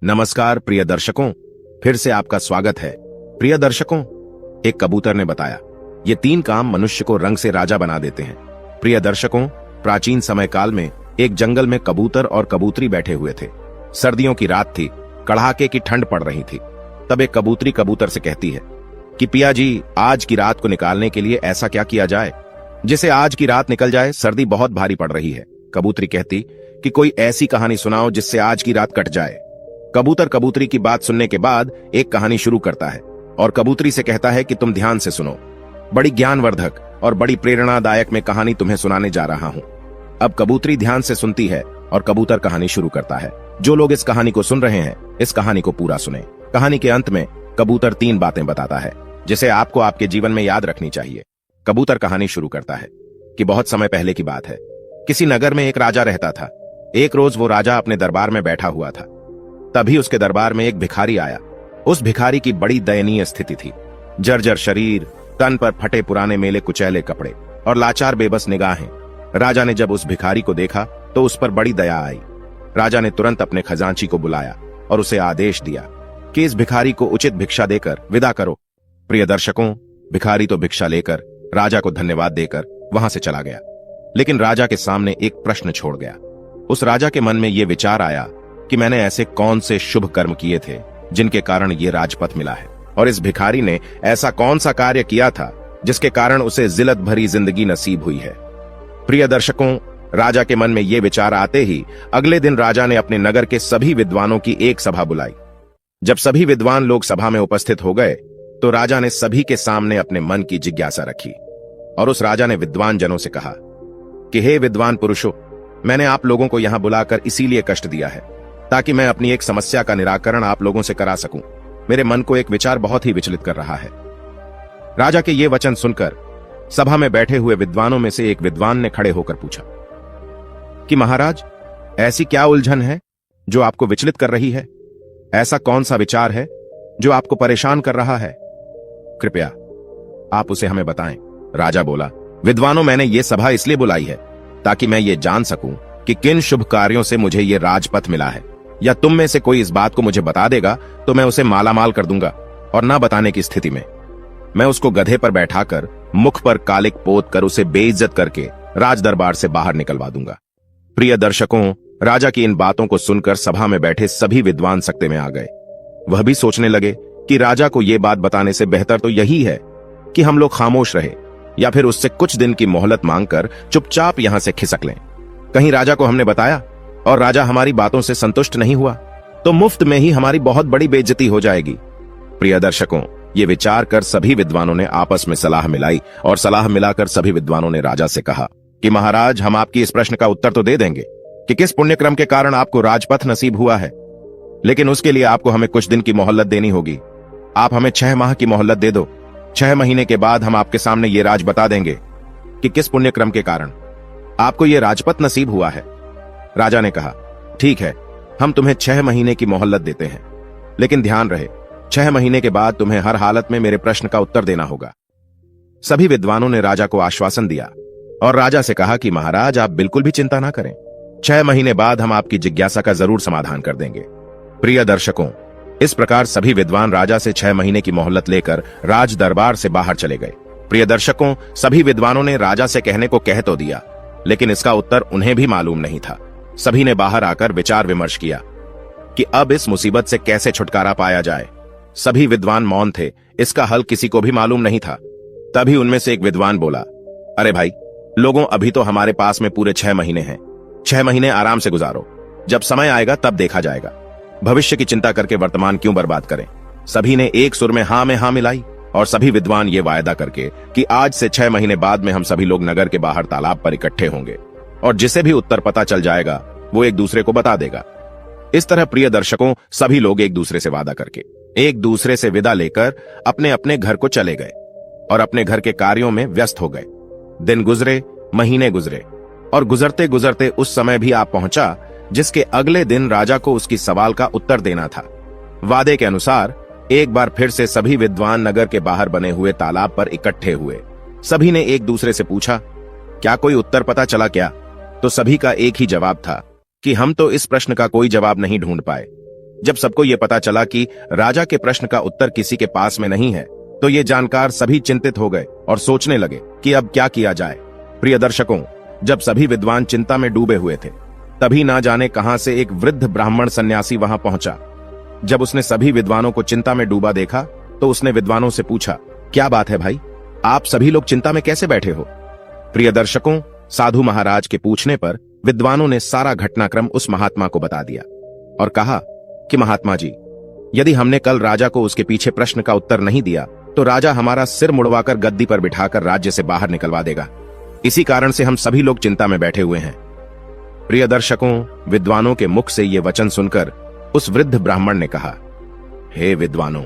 नमस्कार प्रिय दर्शकों, फिर से आपका स्वागत है। प्रिय दर्शकों, एक कबूतर ने बताया, ये 3 काम मनुष्य को रंग से राजा बना देते हैं। प्रिय दर्शकों, प्राचीन समय काल में एक जंगल में कबूतर और कबूतरी बैठे हुए थे। सर्दियों की रात थी, कड़ाके की ठंड पड़ रही थी। तब एक कबूतरी कबूतर से कहती है कि पिया जी, आज की रात को निकालने के लिए ऐसा क्या किया जाए जिसे आज की रात निकल जाए, सर्दी बहुत भारी पड़ रही है। कबूतरी कहती कि कोई ऐसी कहानी सुनाओ जिससे आज की रात कट जाए। कबूतर कबूतरी की बात सुनने के बाद एक कहानी शुरू करता है और कबूतरी से कहता है कि तुम ध्यान से सुनो, बड़ी ज्ञानवर्धक और बड़ी प्रेरणादायक मैं कहानी तुम्हें सुनाने जा रहा हूं। अब कबूतरी ध्यान से सुनती है और कबूतर कहानी शुरू करता है। जो लोग इस कहानी को सुन रहे हैं, इस कहानी को पूरा सुने। कहानी के अंत में कबूतर 3 बातें बताता है जिसे आपको आपके जीवन में याद रखनी चाहिए। कबूतर कहानी शुरू करता है कि बहुत समय पहले की बात है। किसी नगर में एक राजा रहता था। एक रोज वो राजा अपने दरबार में बैठा हुआ था। तभी उसके दरबार में एक भिखारी आया। उस भिखारी की बड़ी दयनीय स्थिति थी। जर्जर शरीर, तन पर फटे पुराने मेले कुचैले कपड़े और लाचार बेबस निगाहें। राजा ने जब उस भिखारी को देखा तो उस पर बड़ी दया आई। राजा ने तुरंत अपने खजांची को बुलाया और उसे आदेश दिया कि इस भिखारी को उचित भिक्षा देकर विदा करो। प्रिय दर्शकों, भिखारी तो भिक्षा लेकर राजा को धन्यवाद देकर वहां से चला गया, लेकिन राजा के सामने एक प्रश्न छोड़ गया। उस राजा के मन में यह विचार आया कि मैंने ऐसे कौन से शुभ कर्म किए थे जिनके कारण ये राजपथ मिला है, और इस भिखारी ने ऐसा कौन सा कार्य किया था जिसके कारण उसे जिल्लत भरी जिंदगी नसीब हुई है। प्रिय दर्शकों, राजा के मन में ये विचार आते ही अगले दिन राजा ने अपने नगर के सभी विद्वानों की एक सभा बुलाई। जब सभी विद्वान लोग सभा में उपस्थित हो गए तो राजा ने सभी के सामने अपने मन की जिज्ञासा रखी और उस राजा ने विद्वान जनों से कहा कि हे विद्वान पुरुषों, मैंने आप लोगों को यहां बुलाकर इसीलिए कष्ट दिया है ताकि मैं अपनी एक समस्या का निराकरण आप लोगों से करा सकूं। मेरे मन को एक विचार बहुत ही विचलित कर रहा है। राजा के ये वचन सुनकर सभा में बैठे हुए विद्वानों में से एक विद्वान ने खड़े होकर पूछा कि महाराज, ऐसी क्या उलझन है जो आपको विचलित कर रही है? ऐसा कौन सा विचार है जो आपको परेशान कर रहा है? कृपया आप उसे हमें बताएं। राजा बोला, विद्वानों, मैंने ये सभा इसलिए बुलाई है ताकि मैं ये जान सकूं कि किन शुभ कार्यों से मुझे ये राजपथ मिला है, या तुम में से कोई इस बात को मुझे बता देगा तो मैं उसे मालामाल कर दूंगा, और ना बताने की स्थिति में मैं उसको गधे पर बैठाकर मुख पर कालिक पोत कर उसे बेइज्जत करके राज दरबार से बाहर निकलवा दूंगा। प्रिय दर्शकों, राजा की इन बातों को सुनकर सभा में बैठे सभी विद्वान सकते में आ गए। वह भी सोचने लगे कि राजा को यह बात बताने से बेहतर तो यही है कि हम लोग खामोश रहे या फिर उससे कुछ दिन की मोहलत मांगकर चुपचाप यहां से खिसक लें। कहीं राजा को हमने बताया और राजा हमारी बातों से संतुष्ट नहीं हुआ तो मुफ्त में ही हमारी बहुत बड़ी बेइज्जती हो जाएगी। प्रिय दर्शकों, ये विचार कर सभी विद्वानों ने आपस में सलाह मिलाई और सलाह मिलाकर सभी विद्वानों ने राजा से कहा कि महाराज, हम आपकी इस प्रश्न का उत्तर तो दे देंगे कि किस पुण्यक्रम के कारण आपको राजपथ नसीब हुआ है, लेकिन उसके लिए आपको हमें कुछ दिन की मोहलत देनी होगी। आप हमें 6 माह की मोहलत दे दो। 6 महीने के बाद हम आपके सामने ये राज बता देंगे कि किस पुण्यक्रम के कारण आपको ये राजपथ नसीब हुआ है। राजा ने कहा, ठीक है, हम तुम्हें 6 महीने की मोहलत देते हैं, लेकिन ध्यान रहे 6 महीने के बाद तुम्हें हर हालत में मेरे प्रश्न का उत्तर देना होगा। सभी विद्वानों ने राजा को आश्वासन दिया और राजा से कहा कि महाराज, आप बिल्कुल भी चिंता ना करें, 6 महीने बाद हम आपकी जिज्ञासा का जरूर समाधान कर देंगे। प्रिय दर्शकों, इस प्रकार सभी विद्वान राजा से 6 महीने की मोहलत लेकर राज दरबार से बाहर चले गए। प्रिय दर्शकों, सभी विद्वानों ने राजा से कहने को कह तो दिया, लेकिन इसका उत्तर उन्हें भी मालूम नहीं था। सभी ने बाहर आकर विचार विमर्श किया कि अब इस मुसीबत से कैसे छुटकारा पाया जाए। सभी विद्वान मौन थे, इसका हल किसी को भी मालूम नहीं था। तभी उनमें से एक विद्वान बोला, अरे भाई लोगों, अभी तो हमारे पास में पूरे 6 महीने हैं। 6 महीने आराम से गुजारो, जब समय आएगा तब देखा जाएगा। भविष्य की चिंता करके वर्तमान क्यों बर्बाद करें। सभी ने एक सुर में हाँ मिलाई और सभी विद्वान ये वायदा करके कि आज से 6 महीने बाद में हम सभी लोग नगर के बाहर तालाब पर इकट्ठे होंगे और जिसे भी उत्तर पता चल जाएगा वो एक दूसरे को बता देगा। इस तरह प्रिय दर्शकों, सभी लोग एक दूसरे से वादा करके एक दूसरे से विदा लेकर अपने अपने घर को चले गए और अपने घर के कार्यों में व्यस्त हो गए। दिन गुजरे, महीने गुजरे और गुजरते गुजरते उस समय भी आ पहुंचा जिसके अगले दिन राजा को उसकी सवाल का उत्तर देना था। वादे के अनुसार एक बार फिर से सभी विद्वान नगर के बाहर बने हुए तालाब पर इकट्ठे हुए। सभी ने एक दूसरे से पूछा, क्या कोई उत्तर पता चला क्या? तो सभी का एक ही जवाब था कि हम तो इस प्रश्न का कोई जवाब नहीं ढूंढ पाए। जब सबको ये पता चला कि राजा के प्रश्न का उत्तर किसी के पास में नहीं है, तो ये जानकर सभी चिंतित हो गए और सोचने लगे कि अब क्या किया जाए। प्रिय दर्शकों, जब सभी विद्वान चिंता में डूबे हुए थे, तभी ना जाने कहां से एक वृद्ध ब्राह्मण सन्यासी वहां पहुंचा। जब उसने सभी विद्वानों को चिंता में डूबा देखा, तो उसने विद्वानों से पूछा, क्या बात है भाई, आप सभी लोग चिंता में कैसे बैठे हो? प्रिय दर्शकों, साधु महाराज के पूछने पर विद्वानों ने सारा घटनाक्रम उस महात्मा को बता दिया और कहा कि महात्मा जी, यदि हमने कल राजा को उसके पीछे प्रश्न का उत्तर नहीं दिया, तो राजा हमारा सिर मुड़वाकर गद्दी पर बिठाकर राज्य से बाहर निकलवा देगा। इसी कारण से हम सभी लोग चिंता में बैठे हुए हैं। प्रिय दर्शकों, विद्वानों के मुख से ये वचन सुनकर उस वृद्ध ब्राह्मण ने कहा, हे विद्वानों,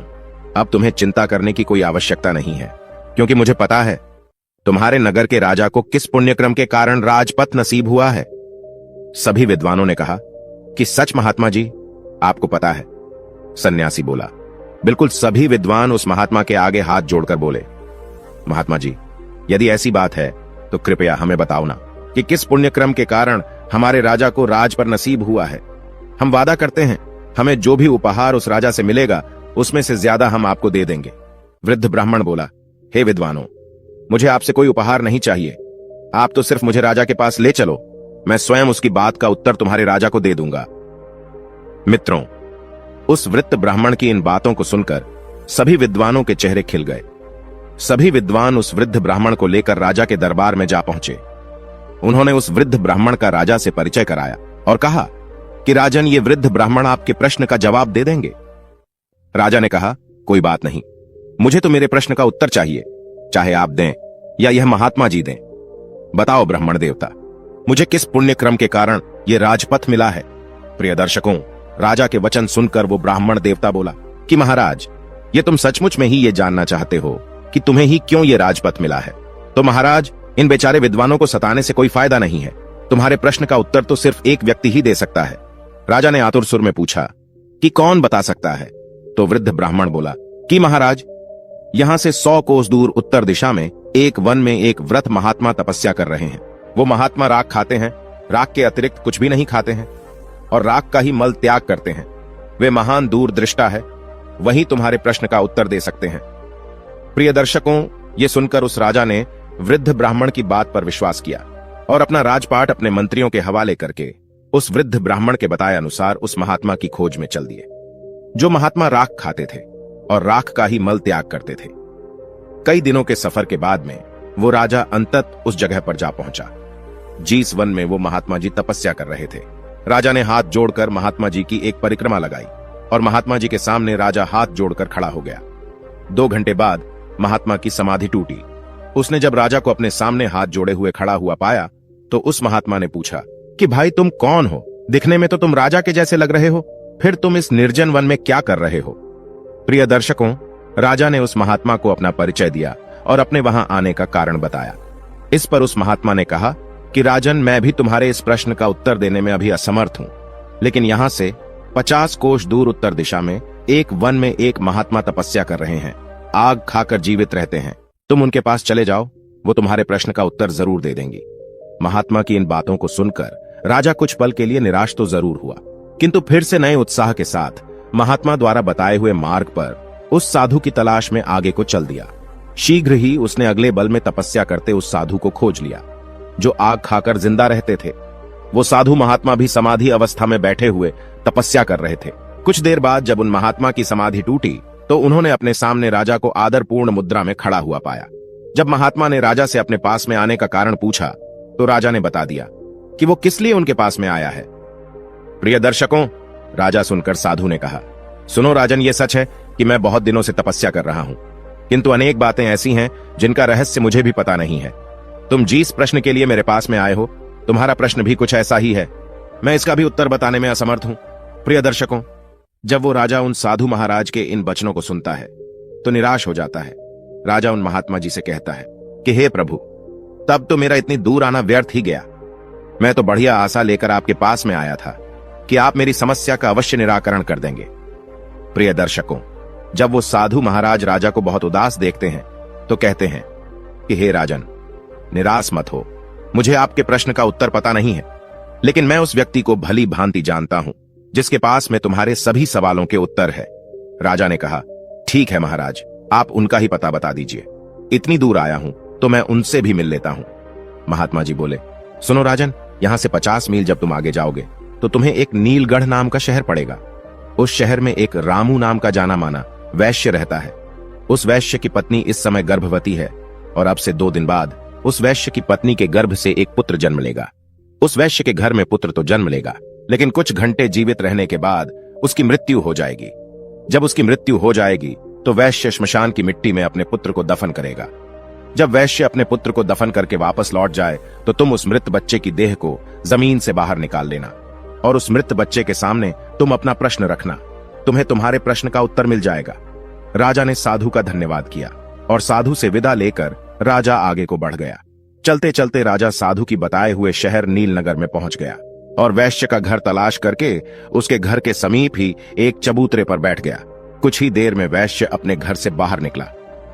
अब तुम्हें चिंता करने की कोई आवश्यकता नहीं है, क्योंकि मुझे पता है तुम्हारे नगर के राजा को किस पुण्यक्रम के कारण राजपथ नसीब हुआ है। सभी विद्वानों ने कहा कि सच महात्मा जी, आपको पता है। सन्यासी बोला, बिल्कुल। सभी विद्वान उस महात्मा के आगे हाथ जोड़कर बोले, महात्मा जी, यदि ऐसी बात है तो कृपया हमें बताओ ना कि किस पुण्यक्रम के कारण हमारे राजा को राज पर नसीब हुआ है। हम वादा करते हैं, हमें जो भी उपहार उस राजा से मिलेगा उसमें से ज्यादा हम आपको दे देंगे। वृद्ध ब्राह्मण बोला, हे विद्वानों, मुझे आपसे कोई उपहार नहीं चाहिए। आप तो सिर्फ मुझे राजा के पास ले चलो, मैं स्वयं उसकी बात का उत्तर तुम्हारे राजा को दे दूंगा। मित्रों, उस वृद्ध ब्राह्मण की इन बातों को सुनकर सभी विद्वानों के चेहरे खिल गए। सभी विद्वान उस वृद्ध ब्राह्मण को लेकर राजा के दरबार में जा पहुंचे। उन्होंने उस वृद्ध ब्राह्मण का राजा से परिचय कराया और कहा कि राजन, ये वृद्ध ब्राह्मण आपके प्रश्न का जवाब दे देंगे। राजा ने कहा, कोई बात नहीं, मुझे तो मेरे प्रश्न का उत्तर चाहिए, चाहे आप दें या यह महात्मा जी दें। बताओ ब्राह्मण देवता, मुझे किस पुण्य क्रम के कारण यह राजपथ मिला है? प्रिय दर्शकों, राजा के वचन सुनकर वो ब्राह्मण देवता बोला कि महाराज, ये तुम सचमुच में ही ये जानना चाहते हो कि तुम्हें ही क्यों ये राजपथ मिला है? तो महाराज, इन बेचारे विद्वानों को सताने से कोई फायदा नहीं है। तुम्हारे प्रश्न का उत्तर तो सिर्फ एक व्यक्ति ही दे सकता है। राजा ने आतुर सुर में पूछा कि कौन बता सकता है? तो वृद्ध ब्राह्मण बोला कि महाराज, यहां से 100 कोस दूर उत्तर दिशा में एक वन में एक व्रत महात्मा तपस्या कर रहे हैं। वो महात्मा राख खाते हैं, राख के अतिरिक्त कुछ भी नहीं खाते हैं और राख का ही मल त्याग करते हैं। वे महान दूरदृष्टा है, वही तुम्हारे प्रश्न का उत्तर दे सकते हैं। प्रिय दर्शकों, ये सुनकर उस राजा ने वृद्ध ब्राह्मण की बात पर विश्वास किया और अपना राजपाट अपने मंत्रियों के हवाले करके उस वृद्ध ब्राह्मण के बताए अनुसार उस महात्मा की खोज में चल दिए, जो महात्मा राख खाते थे और राख का ही मल त्याग करते थे। कई दिनों के सफर के बाद में वो राजा अंतत उस जगह पर जा पहुंचा जिस वन में वो महात्मा जी तपस्या कर रहे थे। राजा ने हाथ जोड़कर महात्मा जी की एक परिक्रमा लगाई और महात्मा जी के सामने राजा हाथ जोड़कर खड़ा हो गया। 2 घंटे बाद महात्मा की समाधि टूटी। उसने जब राजा को अपने सामने हाथ जोड़े हुए खड़ा हुआ पाया, तो उस महात्मा ने पूछा कि भाई, तुम कौन हो? दिखने में तो तुम राजा के जैसे लग रहे हो, फिर तुम इस निर्जन वन में क्या कर रहे हो? प्रिय दर्शकों, राजा ने उस महात्मा को अपना परिचय दिया और अपने वहां आने का कारण बताया। इस पर उस महात्मा ने कहा कि राजन, मैं भी तुम्हारे इस प्रश्न का उत्तर देने में अभी असमर्थ हूं, लेकिन यहां से 50 कोस दूर उत्तर दिशा में एक वन में एक महात्मा तपस्या कर रहे हैं, आग खाकर जीवित रहते हैं। तुम उनके पास चले जाओ, वो तुम्हारे प्रश्न का उत्तर जरूर दे देंगी। महात्मा की इन बातों को सुनकर राजा कुछ पल के लिए निराश तो जरूर हुआ, किंतु फिर से नए उत्साह के साथ महात्मा द्वारा बताए हुए मार्ग पर उस साधु की तलाश में आगे को चल दिया। शीघ्र ही उसने अगले बल में तपस्या करते उस साधु को खोज लिया, जो आग खाकर जिंदा रहते थे। वो साधु महात्मा भी समाधि अवस्था में बैठे हुए तपस्या कर रहे थे। कुछ देर बाद जब उन महात्मा की समाधि टूटी, तो उन्होंने अपने सामने राजा को आदरपूर्ण मुद्रा में खड़ा हुआ पाया। जब महात्मा ने राजा से अपने पास में आने का कारण पूछा, तो राजा ने बता दिया कि वो किस लिए उनके पास में आया है। प्रिय दर्शकों, राजा सुनकर साधु ने कहा, सुनो राजन, ये सच है कि मैं बहुत दिनों से तपस्या कर रहा हूं, किंतु अनेक बातें ऐसी हैं जिनका रहस्य मुझे भी पता नहीं है। तुम जिस प्रश्न के लिए मेरे पास में आए हो, तुम्हारा प्रश्न भी कुछ ऐसा ही है। मैं इसका भी उत्तर बताने में असमर्थ हूं। प्रिय दर्शकों, जब वो राजा उन साधु महाराज के इन वचनों को सुनता है, तो निराश हो जाता है। राजा उन महात्मा जी से कहता है कि हे प्रभु, तब तो मेरा इतनी दूर आना व्यर्थ ही गया। मैं तो बढ़िया आशा लेकर आपके पास में आया था कि आप मेरी समस्या का अवश्य निराकरण कर देंगे। प्रिय दर्शकों, जब वो साधु महाराज राजा को बहुत उदास देखते हैं, तो कहते हैं कि हे राजन, निराश मत हो, मुझे आपके प्रश्न का उत्तर पता नहीं है, लेकिन मैं उस व्यक्ति को भली भांति जानता हूं जिसके पास में तुम्हारे सभी सवालों के उत्तर है। राजा ने कहा, ठीक है महाराज, आप उनका ही पता बता दीजिए। इतनी दूर आया हूं तो मैं उनसे भी मिल लेता हूं। महात्मा जी बोले, सुनो राजन, यहां से 50 मील जब तुम आगे जाओगे तो तुम्हें एक नीलगढ़ नाम का शहर पड़ेगा। उस शहर में एक रामू नाम का जाना माना वैश्य रहता है। उस वैश्य की पत्नी इस समय गर्भवती है और अब से 2 दिन बाद उस वैश्य की पत्नी के गर्भ से एक पुत्र जन्म लेगा। उस वैश्य के घर में पुत्र तो जन्म लेगा, लेकिन कुछ घंटे जीवित रहने के बाद उसकी मृत्यु हो जाएगी। जब उसकी मृत्यु हो जाएगी तो वैश्य श्मशान की मिट्टी में अपने पुत्र को दफन करेगा। जब वैश्य अपने पुत्र को दफन करके वापस लौट जाए तो तुम उस मृत बच्चे की देह को जमीन से बाहर निकाल लेना और उस मृत बच्चे के सामने तुम अपना प्रश्न रखना। तुम्हें तुम्हारे प्रश्न का उत्तर मिल जाएगा। राजा ने साधु का धन्यवाद किया और साधु से विदा लेकर राजा आगे को बढ़ गया। चलते चलते राजा साधु की बताए हुए शहर नीलनगर में पहुंच गया और वैश्य का घर तलाश करके उसके घर के समीप ही एक चबूतरे पर बैठ गया। कुछ ही देर में वैश्य अपने घर से बाहर निकला।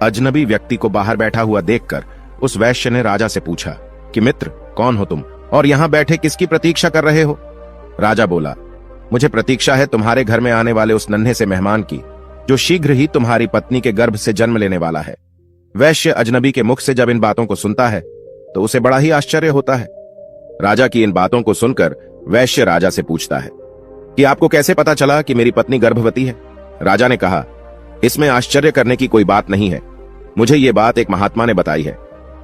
अजनबी व्यक्ति को बाहर बैठा हुआ देखकर उस वैश्य ने राजा से पूछा कि मित्र, कौन हो तुम और यहां बैठे किसकी प्रतीक्षा कर रहे हो? राजा बोला, मुझे प्रतीक्षा है तुम्हारे घर में आने वाले उस नन्हे से मेहमान की, जो शीघ्र ही तुम्हारी पत्नी के गर्भ से जन्म लेने वाला है। वैश्य अजनबी के मुख से जब इन बातों को सुनता है तो उसे बड़ा ही आश्चर्य होता है। राजा की इन बातों को सुनकर वैश्य राजा से पूछता है कि आपको कैसे पता चला कि मेरी पत्नी गर्भवती है? राजा ने कहा, इसमें आश्चर्य करने की कोई बात नहीं है। मुझे ये बात एक महात्मा ने बताई है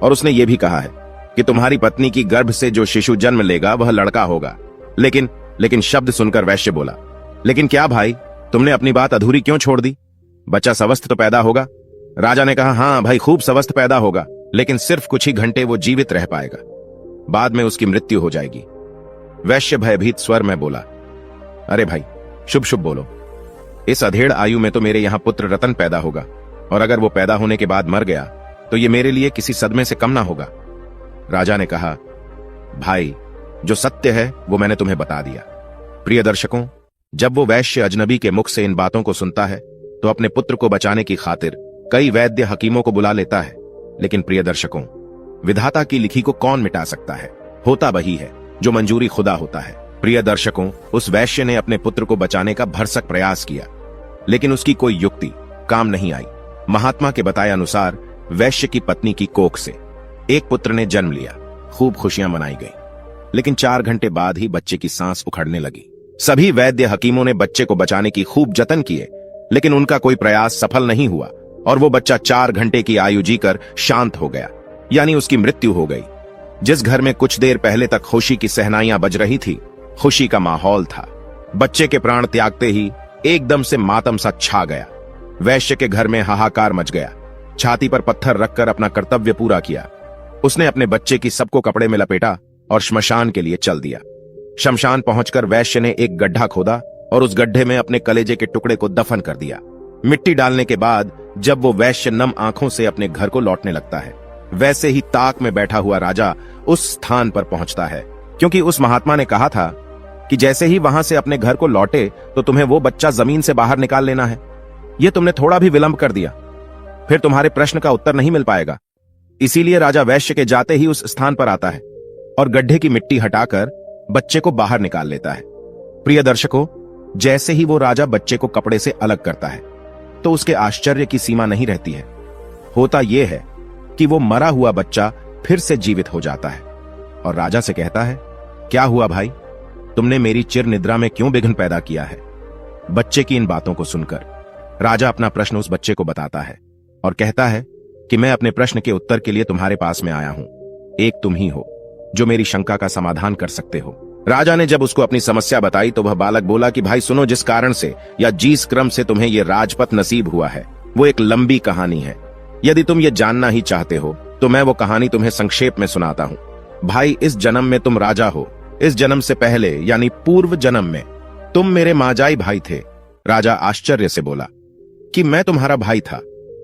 और उसने ये भी कहा है कि तुम्हारी पत्नी की गर्भ से जो शिशु जन्म लेगा वह लड़का होगा। लेकिन शब्द सुनकर वैश्य बोला, लेकिन क्या भाई, तुमने अपनी बात अधूरी क्यों छोड़ दी? बच्चा स्वस्थ तो पैदा होगा? राजा ने कहा, हाँ भाई, खूब स्वस्थ पैदा होगा, लेकिन सिर्फ कुछ ही घंटे वो जीवित रह पाएगा, बाद में उसकी मृत्यु हो जाएगी। वैश्य भयभीत स्वर में बोला, अरे भाई, शुभ शुभ बोलो। इस अधेड़ आयु में तो मेरे यहां पुत्र रतन पैदा होगा और अगर वो पैदा होने के बाद मर गया तो ये मेरे लिए किसी सदमे से कम ना होगा। राजा ने कहा, भाई, जो सत्य है वो मैंने तुम्हें बता दिया। प्रिय दर्शकों, जब वो वैश्य अजनबी के मुख से इन बातों को सुनता है तो अपने पुत्र को बचाने की खातिर कई वैद्य हकीमों को बुला लेता है। लेकिन प्रिय दर्शकों, विधाता की लिखी को कौन मिटा सकता है? होता वही है जो मंजूरी खुदा होता है। प्रिय दर्शकों, उस वैश्य ने अपने पुत्र को बचाने का भरसक प्रयास किया, लेकिन उसकी कोई युक्ति काम नहीं आई। महात्मा के बताए अनुसार वैश्य की पत्नी की कोख से एक पुत्र ने जन्म लिया। खूब खुशियां मनाई गई, लेकिन 4 घंटे बाद ही बच्चे की सांस उखड़ने लगी। सभी वैद्य हकीमों ने बच्चे को बचाने की खूब जतन किए, लेकिन उनका कोई प्रयास सफल नहीं हुआ और वो बच्चा 4 घंटे की आयु जीकर शांत हो गया, यानी उसकी मृत्यु हो गई। जिस घर में कुछ देर पहले तक खुशी की सहनाइयां बज रही थी, खुशी का माहौल था। बच्चे के प्राण त्यागते ही एकदम से मातम सा छा गया। वैश्य के घर में हाहाकार मच गया। छाती पर पत्थर रखकर अपना कर्तव्य पूरा किया। उसने अपने बच्चे की सबको कपड़े में लपेटा और श्मशान के लिए चल दिया। शमशान पहुंचकर वैश्य ने एक गड्ढा खोदा और उस गड्ढे में अपने कलेजे के टुकड़े को दफन कर दिया। मिट्टी डालने के बाद जब वो वैश्य नम आंखों से अपने घर को लौटने लगता है, वैसे ही ताक में बैठा हुआ राजा उस स्थान पर पहुंचता है, क्योंकि उस महात्मा ने कहा था कि जैसे ही वहां से अपने घर को लौटे तो तुम्हें वो बच्चा जमीन से बाहर निकाल लेना है। ये तुमने थोड़ा भी विलंब कर दिया, फिर तुम्हारे प्रश्न का उत्तर नहीं मिल पाएगा। इसीलिए राजा वैश्य के जाते ही उस स्थान पर आता है और गड्ढे की मिट्टी हटाकर बच्चे को बाहर निकाल लेता है। प्रिय दर्शकों, जैसे ही वो राजा बच्चे को कपड़े से अलग करता है तो उसके आश्चर्य की सीमा नहीं रहती है। होता यह है कि वो मरा हुआ बच्चा फिर से जीवित हो जाता है और राजा से कहता है, क्या हुआ भाई, तुमने मेरी चिर निद्रा में क्यों विघ्न पैदा किया है? बच्चे की इन बातों को सुनकर राजा अपना प्रश्न उस बच्चे को बताता है और कहता है कि मैं अपने प्रश्न के उत्तर के लिए तुम्हारे पास में आया हूं। एक तुम ही हो जो मेरी शंका का समाधान कर सकते हो। राजा ने जब उसको अपनी समस्या बताई तो वह बालक बोला कि भाई सुनो, जिस कारण से या जिस क्रम से तुम्हें यह राजपथ नसीब हुआ है वो एक लंबी कहानी है। यदि तुम ये जानना ही चाहते हो तो मैं वो कहानी तुम्हें संक्षेप में सुनाता हूं। भाई, इस जन्म में तुम राजा हो। इस जन्म से पहले यानी पूर्व जन्म में तुम मेरे माजाई भाई थे। राजा आश्चर्य से बोला कि मैं तुम्हारा भाई था?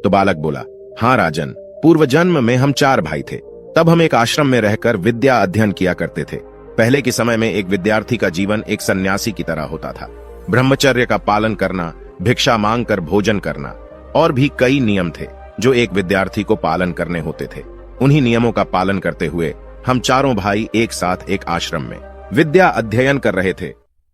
तो बालक बोला, हाँ राजन, पूर्व जन्म में हम 4 भाई थे। तब हम एक आश्रम में रहकर विद्या अध्ययन किया करते थे। पहले के समय में एक विद्यार्थी का जीवन एक सन्यासी की तरह होता था। ब्रह्मचर्य का पालन करना, भिक्षा मांगकर भोजन करना और भी कई नियम थे जो एक विद्यार्थी को पालन करने होते थे। उन्हीं नियमों का पालन करते हुए हम 4 भाई एक साथ एक आश्रम में विद्या अध्ययन कर रहे थे।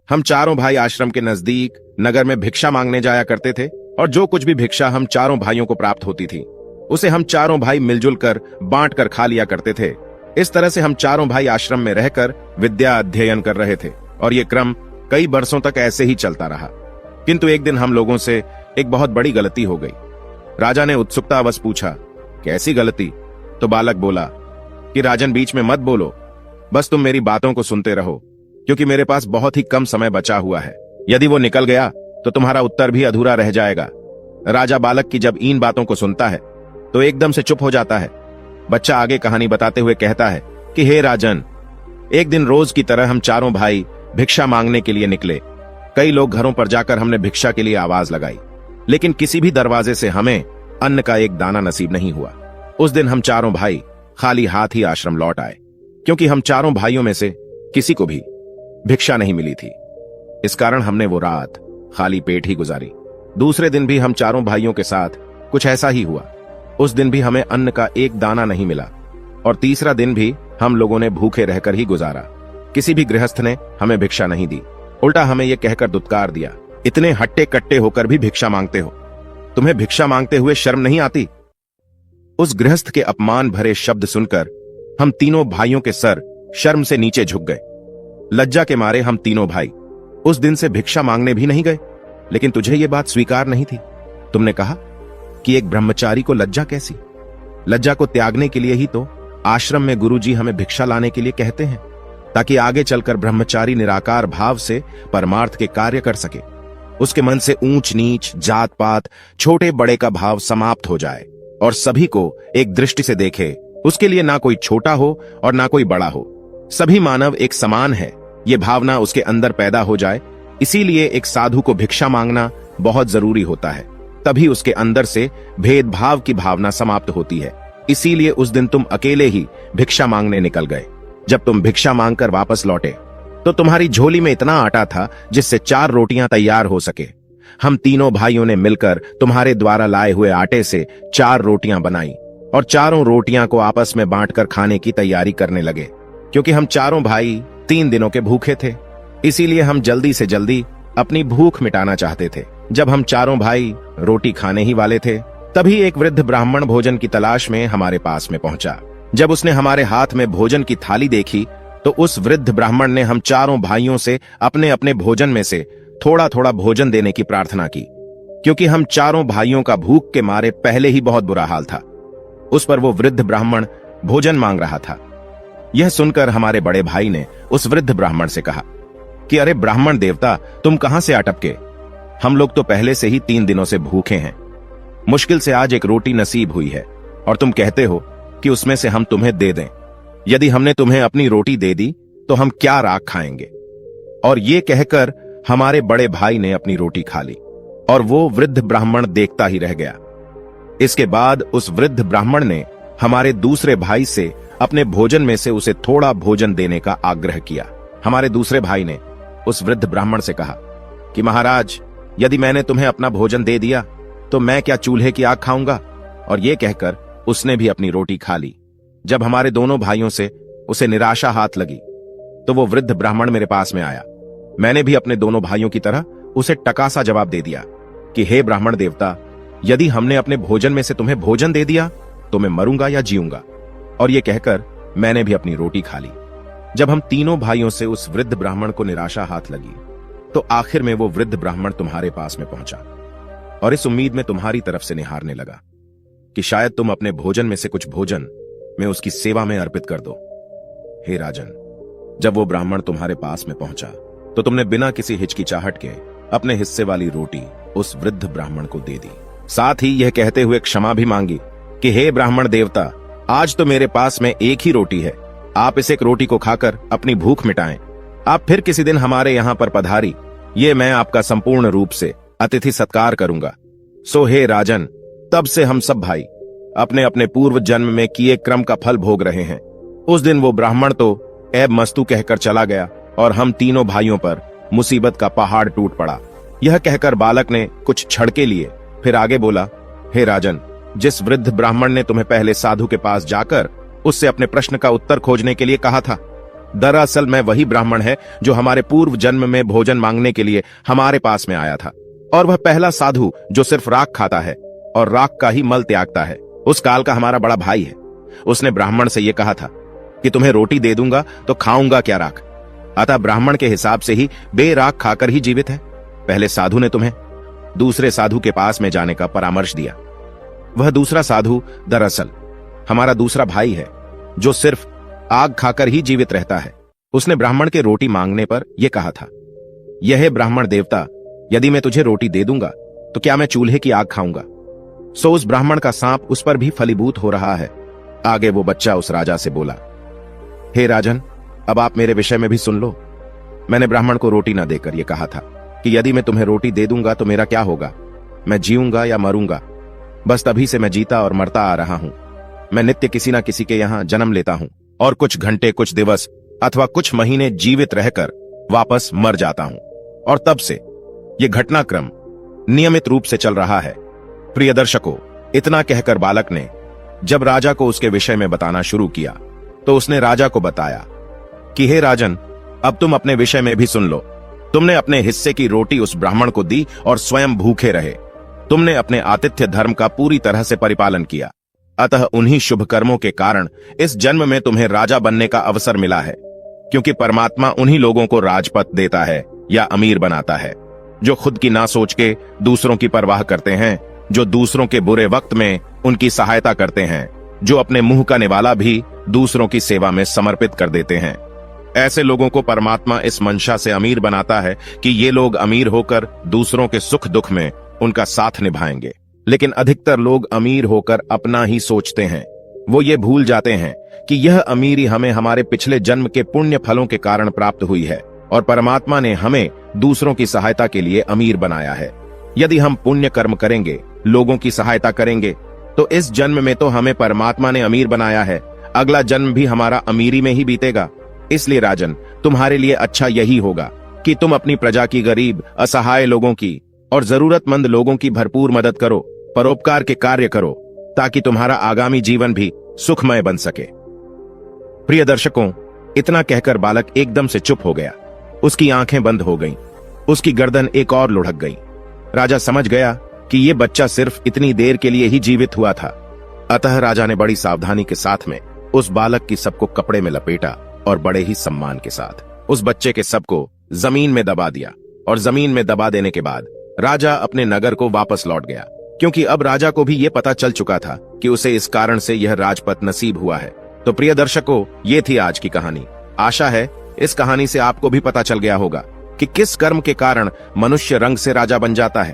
हम चारों भाई आश्रम के नजदीक नगर में भिक्षा मांगने जाया करते थे और जो कुछ भी भिक्षा हम चारों भाइयों को प्राप्त होती थी उसे हम चारों भाई मिलजुल कर बांट कर खा लिया करते थे। इस तरह से हम चारों भाई आश्रम में रहकर विद्या अध्ययन कर रहे थे और ये क्रम कई बरसों तक ऐसे ही चलता रहा। किंतु एक दिन हम लोगों से एक बहुत बड़ी गलती हो गई। राजा ने उत्सुकतावश पूछा, कैसी गलती? तो बालक बोला कि राजन, बीच में मत बोलो, बस तुम मेरी बातों को सुनते रहो, क्योंकि मेरे पास बहुत ही कम समय बचा हुआ है। यदि वो निकल गया तो तुम्हारा उत्तर भी अधूरा रह जाएगा। राजा बालक की जब इन बातों को सुनता है तो एकदम से चुप हो जाता है। बच्चा आगे कहानी बताते हुए कहता है कि हे राजन, एक दिन रोज की तरह हम चारों भाई भिक्षा मांगने के लिए निकले। कई लोग घरों पर जाकर हमने भिक्षा के लिए आवाज लगाई, लेकिन किसी भी दरवाजे से हमें अन्न का एक दाना नसीब नहीं हुआ। उस दिन हम चारों भाई खाली हाथ ही आश्रम लौट आए, क्योंकि हम चारों भाइयों में से किसी को भी भिक्षा नहीं मिली थी। इस कारण हमने वो रात खाली पेट ही गुजारी। दूसरे दिन भी हम चारों भाइयों के साथ कुछ ऐसा ही हुआ। उस दिन भी हमें अन्न का एक दाना नहीं मिला और तीसरा दिन भी हम लोगों ने भूखे रहकर ही गुजारा। किसी भी गृहस्थ ने हमें भिक्षा नहीं दी, उल्टा हमें यह कहकर दुत्कार दिया, इतने हट्टे कट्टे होकर भी भिक्षा मांगते हो, तुम्हें भिक्षा मांगते हुए शर्म नहीं आती? उस गृहस्थ के अपमान भरे शब्द सुनकर हम तीनों भाइयों के सर शर्म से नीचे झुक गए। लज्जा के मारे हम तीनों भाई उस दिन से भिक्षा मांगने भी नहीं गए। लेकिन तुझे यह बात स्वीकार नहीं थी। तुमने कहा कि एक ब्रह्मचारी को लज्जा कैसी? लज्जा को त्यागने के लिए ही तो आश्रम में गुरुजी हमें भिक्षा लाने के लिए कहते हैं, ताकि आगे चलकर ब्रह्मचारी निराकार भाव से परमार्थ के कार्य कर सके। उसके मन से ऊंच नीच, जात पात, छोटे बड़े का भाव समाप्त हो जाए और सभी को एक दृष्टि से देखे। उसके लिए ना कोई छोटा हो और ना कोई बड़ा हो, सभी मानव एक समान है, ये भावना उसके अंदर पैदा हो जाए। इसीलिए एक साधु को भिक्षा मांगना बहुत जरूरी होता है, तभी उसके अंदर से भेदभाव की भावना समाप्त होती है। इसीलिए उस दिन तुम अकेले ही भिक्षा मांगने निकल गए। जब तुम भिक्षा मांगकर वापस लौटे तो तुम्हारी झोली में इतना आटा था जिससे 4 रोटियां तैयार हो सके। हम तीनों भाइयों ने मिलकर तुम्हारे द्वारा लाए हुए आटे से 4 रोटियां बनाई और चारों रोटियां को आपस में बांटकर खाने की तैयारी करने लगे, क्योंकि हम चारों भाई 3 दिनों के भूखे थे। इसीलिए हम जल्दी से जल्दी अपनी भूख मिटाना चाहते थे। जब हम चारों भाई रोटी खाने ही वाले थे, तभी एक वृद्ध ब्राह्मण भोजन की तलाश में हमारे पास में पहुंचा। जब उसने हमारे हाथ में भोजन की थाली देखी तो उस वृद्ध ब्राह्मण ने हम चारों भाइयों से अपने अपने भोजन में से थोड़ा थोड़ा भोजन देने की प्रार्थना की, क्योंकि हम चारों भाइयों का भूख के मारे पहले ही बहुत बुरा हाल था। उस पर वो वृद्ध ब्राह्मण भोजन मांग रहा था। यह सुनकर हमारे बड़े भाई ने उस वृद्ध ब्राह्मण से कहा कि अरे ब्राह्मण देवता, तुम कहां से अटपके? हम लोग तो पहले से ही 3 दिनों से भूखे हैं। मुश्किल से आज एक रोटी नसीब हुई है और तुम कहते हो कि उसमें से हम तुम्हें दे दें। यदि हमने तुम्हें अपनी रोटी दे दी तो हम क्या राख खाएंगे? और ये कहकर हमारे बड़े भाई ने अपनी रोटी खा ली और वो वृद्ध ब्राह्मण देखता ही रह गया। इसके बाद उस वृद्ध ब्राह्मण ने हमारे दूसरे भाई से अपने भोजन में से उसे थोड़ा भोजन देने का आग्रह किया। हमारे दूसरे भाई ने उस वृद्ध ब्राह्मण से कहा कि महाराज, यदि मैंने तुम्हें अपना भोजन दे दिया तो मैं क्या चूल्हे की आग खाऊंगा? और ये कहकर उसने भी अपनी रोटी खा ली। जब हमारे दोनों भाइयों से उसे निराशा हाथ लगी तो वो वृद्ध ब्राह्मण मेरे पास में आया। मैंने भी अपने दोनों भाइयों की तरह उसे टकासा जवाब दे दिया कि हे ब्राह्मण देवता, यदि हमने अपने भोजन में से तुम्हें भोजन दे दिया तो मैं मरूंगा या जीऊंगा। और ये कहकर मैंने भी अपनी रोटी खा ली। जब हम तीनों भाइयों से उस वृद्ध ब्राह्मण को निराशा हाथ लगी तो आखिर में वो वृद्ध ब्राह्मण तुम्हारे पास में पहुंचा और इस उम्मीद में तुम्हारी तरफ से निहारने लगा कि शायद तुम अपने भोजन में से कुछ भोजन में उसकी सेवा में अर्पित कर दो। हे राजन, जब वो ब्राह्मण तुम्हारे पास में पहुंचा तो तुमने बिना किसी हिचकिचाहट के अपने हिस्से वाली रोटी उस वृद्ध ब्राह्मण को दे दी। साथ ही यह कहते हुए क्षमा भी मांगी कि हे ब्राह्मण देवता, आज तो मेरे पास में एक ही रोटी है, आप इस एक रोटी को खाकर अपनी भूख मिटाएं। आप फिर किसी दिन हमारे यहाँ पर पधारी, ये मैं आपका संपूर्ण रूप से अतिथि सत्कार करूंगा। सो हे राजन, तब से हम सब भाई अपने अपने पूर्व जन्म में किए क्रम का फल भोग रहे हैं। उस दिन वो ब्राह्मण तो ऐब मस्तू कहकर चला गया और हम तीनों भाइयों पर मुसीबत का पहाड़ टूट पड़ा। यह कहकर बालक ने कुछ छड़के लिए, फिर आगे बोला, हे राजन, जिस वृद्ध ब्राह्मण ने तुम्हें पहले साधु के पास जाकर उससे अपने प्रश्न का उत्तर खोजने के लिए कहा था, दरअसल मैं वही ब्राह्मण है जो हमारे पूर्व जन्म में भोजन मांगने के लिए हमारे पास में आया था, और वह पहला साधु जो सिर्फ राख खाता है और राख का ही मल त्यागता है, उस काल का हमारा बड़ा भाई है। उसने ब्राह्मण से यह कहा था कि तुम्हें रोटी दे दूंगा तो खाऊंगा क्या राख। अतः ब्राह्मण के हिसाब से ही बेराख खाकर ही जीवित है। पहले साधु ने तुम्हें दूसरे साधु के पास में जाने का परामर्श दिया। वह दूसरा साधु दरअसल हमारा दूसरा भाई है जो सिर्फ आग खाकर ही जीवित रहता है। उसने ब्राह्मण के रोटी मांगने पर यह कहा था, यह ब्राह्मण देवता, यदि मैं तुझे रोटी दे दूंगा तो क्या मैं चूल्हे की आग खाऊंगा। सो उस ब्राह्मण का सांप उस पर भी फलीभूत हो रहा है। आगे वो बच्चा उस राजा से बोला, हे राजन, अब आप मेरे विषय में भी सुन लो। मैंने ब्राह्मण को रोटी न देकर यह कहा था कि यदि मैं तुम्हें रोटी दे दूंगा तो मेरा क्या होगा, मैं जीऊंगा या मरूंगा। बस तभी से मैं जीता और मरता आ रहा हूं। मैं नित्य किसी न किसी के यहां जन्म लेता हूं और कुछ घंटे, कुछ दिवस अथवा कुछ महीने जीवित रहकर वापस मर जाता हूं, और तब से यह घटनाक्रम नियमित रूप से चल रहा है। प्रिय दर्शकों, इतना कहकर बालक ने जब राजा को उसके विषय में बताना शुरू किया तो उसने राजा को बताया कि हे राजन, अब तुम अपने विषय में भी सुन लो। तुमने अपने हिस्से की रोटी उस ब्राह्मण को दी और स्वयं भूखे रहे। तुमने अपने आतिथ्य धर्म का पूरी तरह से परिपालन किया। अतः उन्हीं शुभ कर्मों के कारण इस जन्म में तुम्हें राजा बनने का अवसर मिला है, क्योंकि परमात्मा उन्हीं लोगों को राजपद देता है या अमीर बनाता है जो खुद की ना सोच के दूसरों की परवाह करते हैं, जो दूसरों के बुरे वक्त में उनकी सहायता करते हैं, जो अपने मुंह का निवाला भी दूसरों की सेवा में समर्पित कर देते हैं। ऐसे लोगों को परमात्मा इस मंशा से अमीर बनाता है कि ये लोग अमीर होकर दूसरों के सुख दुख में उनका साथ निभाएंगे। लेकिन अधिकतर लोग अमीर होकर अपना ही सोचते हैं। वो ये भूल जाते हैं कि यह अमीरी हमें हमारे पिछले जन्म के पुण्य फलों के कारण प्राप्त हुई है, और परमात्मा ने हमें दूसरों की सहायता के लिए अमीर बनाया है। यदि हम पुण्य कर्म करेंगे, लोगों की सहायता करेंगे, तो इस जन्म में तो हमें परमात्मा ने अमीर बनाया है, अगला जन्म भी हमारा अमीरी में ही बीतेगा। इसलिए राजन, तुम्हारे लिए अच्छा यही होगा कि तुम अपनी प्रजा की गरीब, असहाय लोगों की और जरूरतमंद लोगों की भरपूर मदद करो, परोपकार के कार्य करो, ताकि तुम्हारा आगामी जीवन भी सुखमय बन सके। प्रिय दर्शकों, इतना कहकर बालक एकदम से चुप हो गया। उसकी आंखें बंद हो गईं, उसकी गर्दन एक और लुढ़क गई। राजा समझ गया कि यह बच्चा सिर्फ इतनी देर के लिए ही जीवित हुआ था। अतः राजा ने बड़ी सावधानी के साथ में उस बालक की सबको कपड़े में लपेटा और बड़े ही सम्मान के साथ उस बच्चे के सबको जमीन में दबा दिया। और जमीन में दबा देने के बाद राजा अपने नगर को वापस लौट गया, क्योंकि अब राजा को भी यह पता चल चुका था कि उसे इस कारण से यह राजपद नसीब हुआ है। तो प्रिय दर्शकों, ये थी आज की कहानी। आशा है इस कहानी से आपको भी पता चल गया होगा कि किस कर्म के कारण मनुष्य रंग से राजा बन जाता है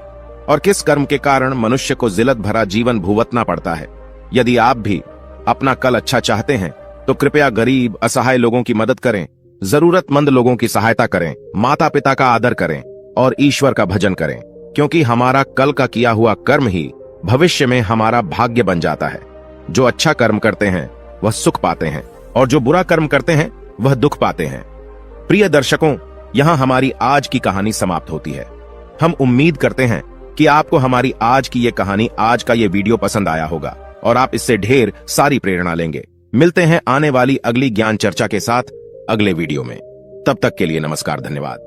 और किस कर्म के कारण मनुष्य को जिल्लत भरा जीवन भुगतना पड़ता है। यदि आप भी अपना कल अच्छा चाहते हैं तो कृपया गरीब, असहाय लोगों की मदद करें, जरूरतमंद लोगों की सहायता करें, माता पिता का आदर करें और ईश्वर का भजन करें, क्योंकि हमारा कल का किया हुआ कर्म ही भविष्य में हमारा भाग्य बन जाता है। जो अच्छा कर्म करते हैं वह सुख पाते हैं, और जो बुरा कर्म करते हैं वह दुख पाते हैं। प्रिय दर्शकों, यहाँ हमारी आज की कहानी समाप्त होती है। हम उम्मीद करते हैं कि आपको हमारी आज की ये कहानी, आज का ये वीडियो पसंद आया होगा और आप इससे ढेर सारी प्रेरणा लेंगे। मिलते हैं आने वाली अगली ज्ञान चर्चा के साथ अगले वीडियो में। तब तक के लिए नमस्कार, धन्यवाद।